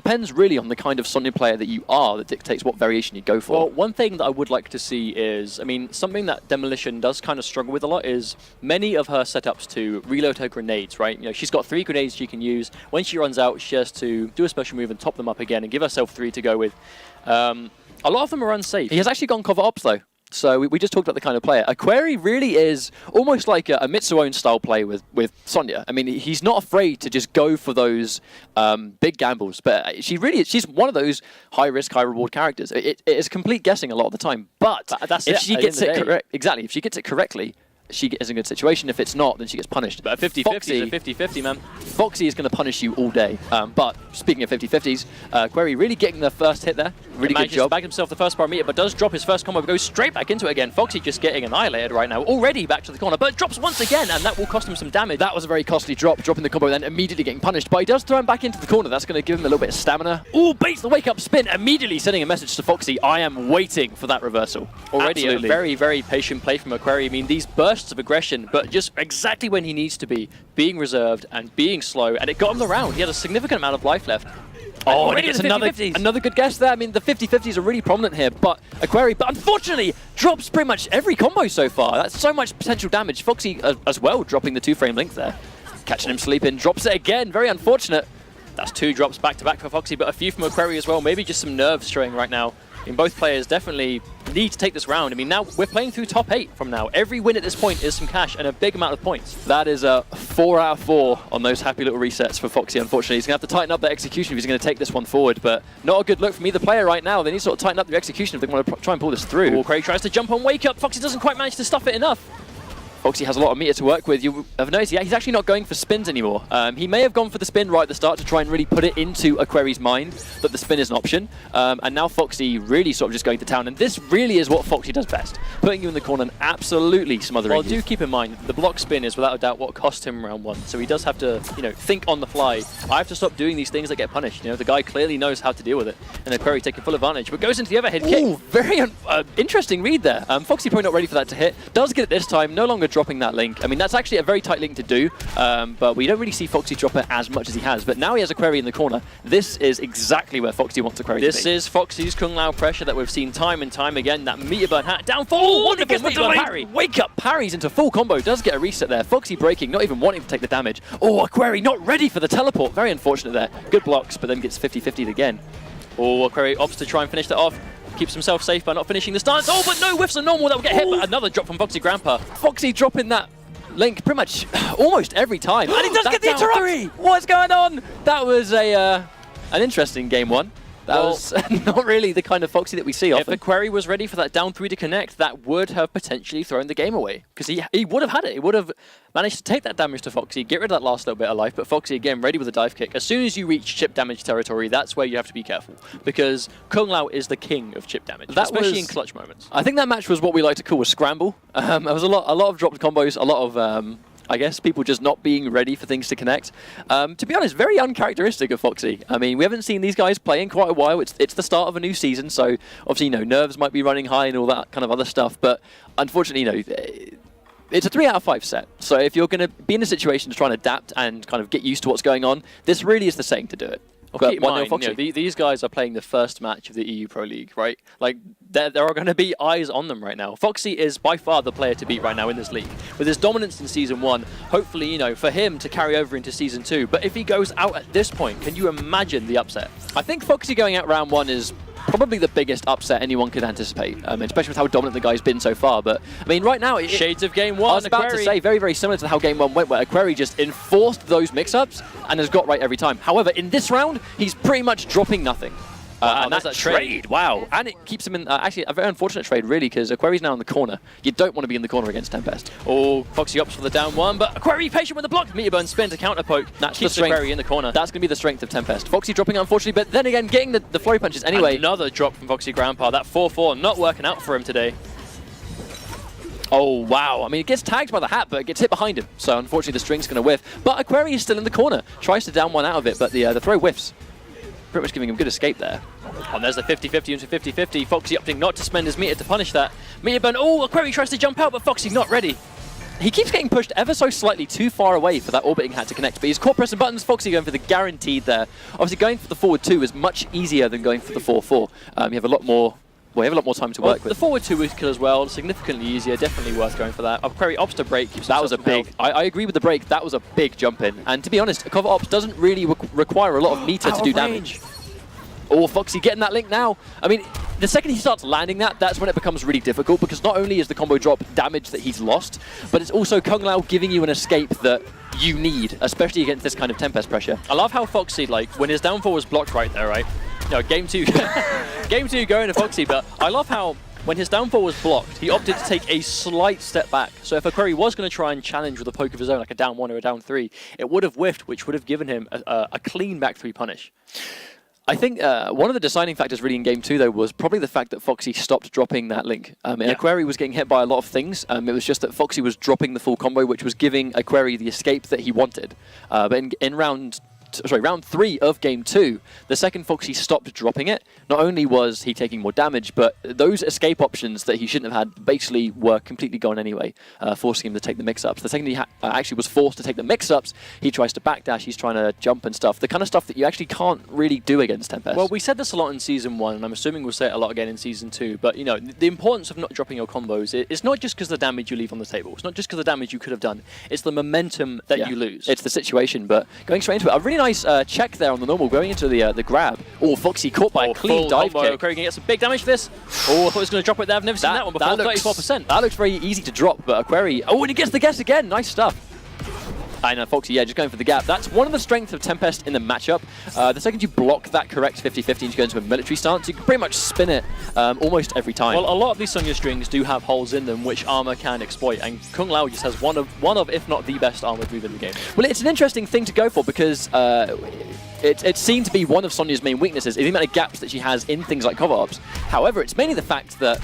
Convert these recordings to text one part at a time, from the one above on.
depends really on the kind of Sonya player that you are that dictates what variation you go for. Well, one thing that I would like to see is, I mean, something that Demolition does kind of struggle with a lot is many of her setups to reload her grenades, right? You know, she's got 3 grenades she can use. When she runs out, she has to do a special move and top them up again and give herself 3 to go with. A lot of them are unsafe. He has actually gone cover ops though. So we just talked about the kind of player. MrAquary really is almost like a Mitsuone style play with Sonya. I mean, he's not afraid to just go for those big gambles, but she's one of those high risk, high reward characters. It is complete guessing a lot of the time, but if she gets it correct, exactly, if she gets it correctly, she is in a good situation. If it's not, then she gets punished. But a 50-50 is a 50-50, man. F0xy is going to punish you all day. But speaking of 50-50s, MrAquary really getting the first hit there. Really good job. Back himself the first parameter, but does drop his first combo, but goes straight back into it again. F0xy just getting annihilated right now. Already back to the corner, but drops once again, and that will cost him some damage. That was a very costly drop, dropping the combo, then immediately getting punished. But he does throw him back into the corner. That's going to give him a little bit of stamina. Ooh, baits the wake-up spin, immediately sending a message to F0xy. I am waiting for that reversal. Already Absolutely. A very, very patient play from MrAquary. I mean, these bursts of aggression, but just exactly when he needs to be, being reserved and being slow, and it got him the round. He had a significant amount of life left. Oh, and he gets another good guess there. I mean, the 50-50s are really prominent here, but MrAquary, unfortunately, drops pretty much every combo so far. That's so much potential damage. F0xy as well, dropping the 2-frame link there. Catching him sleeping, drops it again. Very unfortunate. That's 2 drops back-to-back for F0xy, but a few from MrAquary as well. Maybe just some nerves showing right now. I mean, both players definitely need to take this round. I mean, now we're playing through top 8 from now. Every win at this point is some cash and a big amount of points. That is a 4 out of 4 on those happy little resets for F0xy, unfortunately. He's going to have to tighten up their execution if he's going to take this one forward, but not a good look from either player right now. They need to sort of tighten up their execution if they want to try and pull this through. MrAquary tries to jump on wake up. F0xy doesn't quite manage to stuff it enough. F0xy has a lot of meter to work with. You have noticed, yeah, he's actually not going for spins anymore. He may have gone for the spin right at the start to try and really put it into MrAquary's mind that the spin is an option. And now F0xy really sort of just going to town. And this really is what F0xy does best. Putting you in the corner and absolutely smothering you. Well, do keep in mind, the block spin is without a doubt what cost him round 1. So he does have to, you know, think on the fly. I have to stop doing these things that get punished. You know, the guy clearly knows how to deal with it. And MrAquary taking full advantage, but goes into the overhead kick. Ooh, very interesting read there. F0xy probably not ready for that to hit. Does get it this time, no longer dropping that link. I mean, that's actually a very tight link to do, but we don't really see F0xy drop it as much as he has. But now he has MrAquary in the corner. This is exactly where F0xy wants MrAquary to be. This is F0xy's Kung Lao pressure that we've seen time and time again. That meter burn hat down full. Wonderful meter burn parry. Wake up parries into full combo. Does get a reset there. F0xy breaking, not even wanting to take the damage. Oh, MrAquary not ready for the teleport. Very unfortunate there. Good blocks, but then gets 50-50'd again. Oh, MrAquary opts to try and finish that off. Keeps himself safe by not finishing the stance. Oh, but no whiffs are normal. That will get hit, but another drop from F0xy Grampa. F0xy dropping that link pretty much almost every time. And he does get the interrupt! What's going on? That was an interesting game 1. That was not really the kind of F0xy that we see often. If MrAquary was ready for that down 3 to connect, that would have potentially thrown the game away. Because he would have had it. He would have managed to take that damage to F0xy, get rid of that last little bit of life, but F0xy again ready with a dive kick. As soon as you reach chip damage territory, that's where you have to be careful. Because Kung Lao is the king of chip damage, especially in clutch moments. I think that match was what we like to call a scramble. There was a lot of dropped combos, a lot of I guess people just not being ready for things to connect. To be honest, very uncharacteristic of F0xy. I mean, we haven't seen these guys play in quite a while. It's the start of a new season, so obviously, you know, nerves might be running high and all that kind of other stuff. But unfortunately, you know, it's a 3 out of 5 set. So if you're going to be in a situation to try and adapt and kind of get used to what's going on, this really is the setting to do it. Well, keep in mind, you know, these guys are playing the first match of the EU Pro League, right? Like, there are going to be eyes on them right now. F0xy is by far the player to beat right now in this league. With his dominance in Season 1, hopefully, you know, for him to carry over into Season 2. But if he goes out at this point, can you imagine the upset? I think F0xy going out round 1 is probably the biggest upset anyone could anticipate, especially with how dominant the guy's been so far. But, I mean, right now... Shades of Game 1, I was about to say, very, very similar to how Game 1 went, where MrAquary just enforced those mix-ups and has got right every time. However, in this round, he's pretty much dropping nothing. Wow, and that trade, wow. And it keeps him in, actually, a very unfortunate trade, really, because MrAquary's now in the corner. You don't want to be in the corner against Tempest. Oh, F0xy opts for the down 1, but MrAquary patient with the block. Meter burn spin to counter poke. That's keeps the strength. MrAquary in the corner. That's going to be the strength of Tempest. F0xy dropping, unfortunately, but then again, getting the flurry punches anyway. Another drop from F0xy Grampa. That 4-4 not working out for him today. Oh, wow. I mean, it gets tagged by the hat, but it gets hit behind him. So, unfortunately, the string's going to whiff. But MrAquary is still in the corner. Tries to down 1 out of it, but the throw whiffs. Pretty much giving him good escape there. And there's the 50-50 into 50-50. F0xy opting not to spend his meter to punish that. Meter burn. Oh, MrAquary tries to jump out, but F0xy not ready. he keeps getting pushed ever so slightly too far away for that orbiting hat to connect, but he's caught pressing buttons. Foxy going for the guaranteed there. Obviously, going for the forward 2 is much easier than going for the 4-4. You have a lot more. Well, you have a lot more time to work with. The forward 2 is kill as well, significantly easier, definitely worth going for that. MrAquary opts to break. That was a big. I agree with the break. That was a big jump in. And to be honest, a cover ops doesn't really require a lot of meter to do damage. Oh, Foxy getting that link now. I mean, the second he starts landing that, that's when it becomes really difficult, because not only is the combo drop damage that he's lost, but it's also Kung Lao giving you an escape that you need, especially against this kind of Tempest pressure. I love how Foxy, like, when his downfall was blocked right there, right? No, game 2. Game 2 going to Foxy, but I love how when his downfall was blocked, he opted to take a slight step back. So if MrAquary was going to try and challenge with a poke of his own, like a down 1 or a down 3, it would have whiffed, which would have given him a clean back 3 punish. I think one of the deciding factors really in Game 2, though, was probably the fact that Foxy stopped dropping that link. MrAquary was getting hit by a lot of things. It was just that Foxy was dropping the full combo, which was giving MrAquary the escape that he wanted. But in round 3 of Game 2, the second Foxy stopped dropping it, not only was he taking more damage, but those escape options that he shouldn't have had basically were completely gone anyway, forcing him to take the mix-ups. The second he actually was forced to take the mix-ups, he tries to backdash, he's trying to jump and stuff, the kind of stuff that you actually can't really do against Tempest. Well, we said this a lot in Season 1, and I'm assuming we'll say it a lot again in Season 2, but, you know, the importance of not dropping your combos, it's not just because the damage you leave on the table, it's not just because the damage you could have done, it's the momentum that you lose. It's the situation, but going straight into it, a really nice check there on the normal, going into the grab. Oh, Foxy caught by a clean dive kick. MrAquary can get some big damage for this. Oh, I thought he was going to drop it there. I've never seen that one before. 34%. That looks very easy to drop, but MrAquary... Oh, and he gets the guess again. Nice stuff. I know, Foxy, yeah, just going for the gap. That's one of the strengths of Tempest in the matchup. The second you block that correct 50-50 and you go into a military stance, you can pretty much spin it almost every time. Well, a lot of these Sonya strings do have holes in them which armor can exploit, and Kung Lao just has one of, if not the best armored move in the game. Well, it's an interesting thing to go for because it's seen to be one of Sonya's main weaknesses, is the amount of gaps that she has in things like cover ops. However, it's mainly the fact that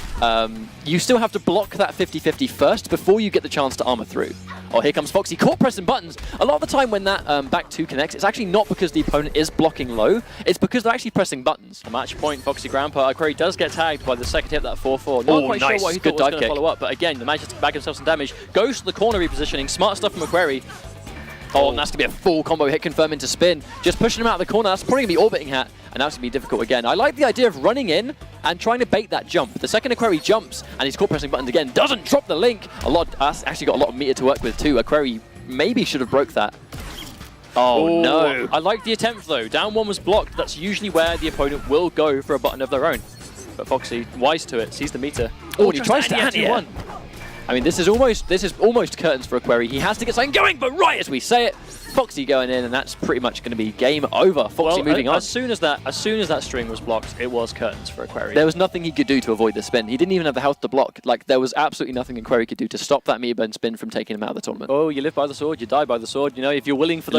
you still have to block that 50-50 first before you get the chance to armor through. Oh, here comes Foxy, caught pressing buttons. A lot of the time when that back 2 connects, it's actually not because the opponent is blocking low, it's because they're actually pressing buttons. A match point, F0xy Grampa. MrAquary does get tagged by the second hit, that 4-4. Not quite nice. sure what he thought was going to follow up, but again, the manages to bag himself some damage. Goes to the corner repositioning, smart stuff from MrAquary. Oh, and that's going to be a full combo hit confirm into spin. Just pushing him out of the corner. That's probably going to be orbiting hat, and that's going to be difficult again. I like the idea of running in and trying to bait that jump. The second MrAquary jumps, and he's caught pressing buttons again, doesn't drop the link. That's actually got a lot of meter to work with too. MrAquary maybe should have broke that. Oh, no. I like the attempt though. Down 1 was blocked. That's usually where the opponent will go for a button of their own. But F0xy, wise to it, sees the meter. Oh, and he tries to anti-1. I mean, this is almost curtains for MrAquary. He has to get something going, but right as we say it, F0xy going in, and that's pretty much going to be game over. F0xy moving on. As soon as that string was blocked, it was curtains for MrAquary. There was nothing he could do to avoid the spin. He didn't even have the health to block. Like, there was absolutely nothing MrAquary could do to stop that meter burn spin from taking him out of the tournament. Oh, you live by the sword, you die by the sword. You know, if you're willing for those